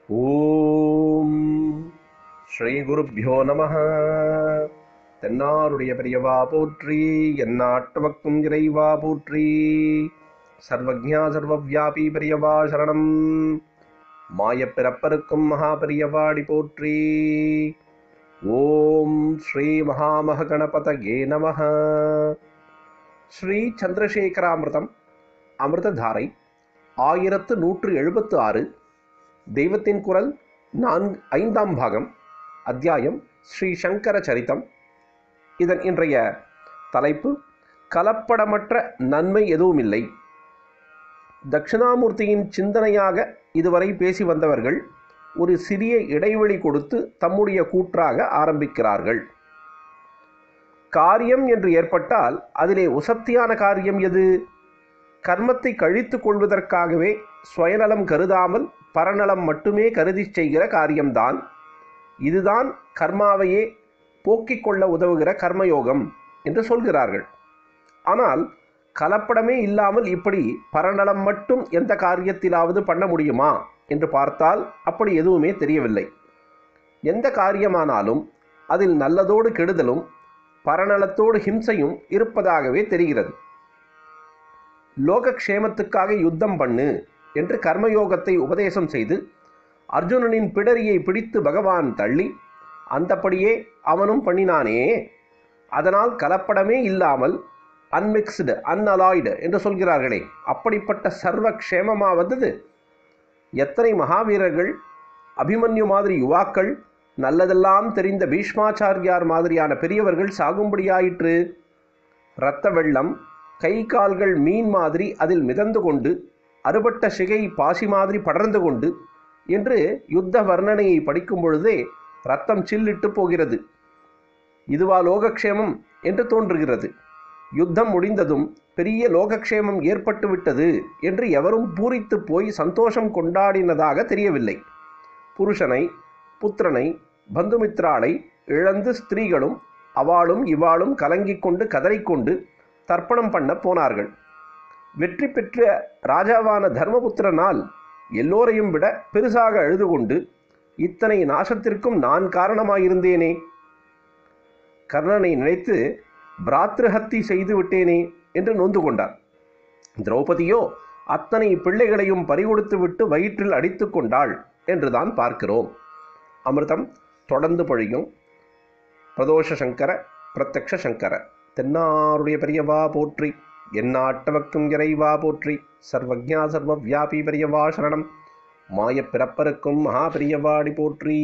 ஓம் ஸ்ரீ குருப்யோ நமः. தென்னாருடைய பெரியவா போற்றி, எந்நாட்டவர்க்கும் இறைவா போற்றி. சர்வஜ்ஞா சர்வவ்யாபி பெரியவா சரணம். மாயப்பிறப்பருக்கும் மகா பெரியவாடி போற்றி. ஓம் ஸ்ரீ மகாமகணபதயே நமः. ஸ்ரீ சந்திரசேகராமிர்தம் அமிர்ததாரை 1176. தெய்வத்தின் குரல் 5ஆம் பாகம். அத்தியாயம் ஸ்ரீ சங்கர சரிதம். இதன் இன்றைய தலைப்பு கலப்படமற்ற நன்மை எதுவுமில்லை. தட்சிணாமூர்த்தியின் சிந்தனையாக இதுவரை பேசி வந்தவர்கள் ஒரு சிறிய இடைவெளி கொடுத்து தம்முடைய கூற்றாக ஆரம்பிக்கிறார்கள். காரியம் என்று ஏற்பட்டால் அதிலே உசத்தியான காரியம் எது? கர்மத்தை கழித்து கொள்வதற்காகவே சுயநலம் கருதாமல் பரநலம் மட்டுமே கருதி செய்கிற காரியம்தான். இதுதான் கர்மாவையே போக்கிக் கொள்ள உதவுகிற கர்மயோகம் என்று சொல்கிறார்கள். ஆனால் கலப்படமே இல்லாமல் இப்படி பரநலம் மட்டும் எந்த காரியத்திலாவது பண்ண முடியுமா என்று பார்த்தால் அப்படி எதுவுமே தெரியவில்லை. எந்த காரியமானாலும் அதில் நல்லதோடு கெடுதலும் பரநலத்தோடு ஹிம்சையும் இருப்பதாகவே தெரிகிறது. லோகக்ஷேமத்துக்காக யுத்தம் பண்ணு என்று கர்மயோகத்தை உபதேசம் செய்து அர்ஜுனனின் பிடரியை பிடித்து பகவான் தள்ளி அந்தப்படியே அவனும் பண்ணினானே. அதனால் கலப்படமே இல்லாமல் அன்மிக்ஸ்டு அன்அலாய்டு என்று சொல்கிறார்களே, அப்படிப்பட்ட சர்வ க்ஷேமமா வந்தது? எத்தனை மகாவீரர்கள், அபிமன்யு மாதிரி யுவாக்கள், நல்லதெல்லாம் தெரிந்த பீஷ்மாச்சாரியார் மாதிரியான பெரியவர்கள் சாகும்படியாயிற்று. இரத்த வெள்ளம், கை கால்கள் மீன் மாதிரி அதில் மிதந்து கொண்டு, அறுபட்ட சிகை பாசி மாதிரி படர்ந்து கொண்டு என்று யுத்த வர்ணனையை படிக்கும் பொழுதே ரத்தம் சில்லிட்டு போகிறது. இதுவா லோகக்ஷேமம் என்று தோன்றுகிறது. யுத்தம் முடிந்ததும் பெரிய லோகக்ஷேமம் ஏற்பட்டு விட்டது என்று எவரும் பூரித்து போய் சந்தோஷம் கொண்டாடினதாக தெரியவில்லை. புருஷனை, புத்திரனை, பந்துமித்ராளை இழந்து ஸ்திரீகளும் அவாளும் இவாளும் கலங்கிக் கொண்டு கதறிக்கொண்டு தர்ப்பணம் பண்ண போனார்கள். வெற்றி பெற்ற ராஜாவான தர்மபுத்திரனால் எல்லோரையும் விட பெருசாக அழுது கொண்டு, இத்தனை நாசத்திற்கும் நான் காரணமாயிருந்தேனே, கர்ணனை நினைத்து பிராத்ருஹத்தி செய்து விட்டேனே என்று நொந்து கொண்டார். திரௌபதியோ அத்தனை பிள்ளைகளையும் பறிகொடுத்து விட்டு வயிற்றில் அடித்து கொண்டாள் என்றுதான் பார்க்கிறோம். அமிர்தம் தொடர்ந்து பொழியும். பிரதோஷ சங்கர பிரத்யக்ஷ சங்கர. தென்னாருடைய பெரியவா போற்றி, எந்நாட்டவர்க்கும் இறைவா போற்றி. சர்வஜ்ஞா சர்வவ்யாபி பெரியவா சரணம். மாயப்பிறப்பருக்கும் மகா பெரியவாடி போற்றி.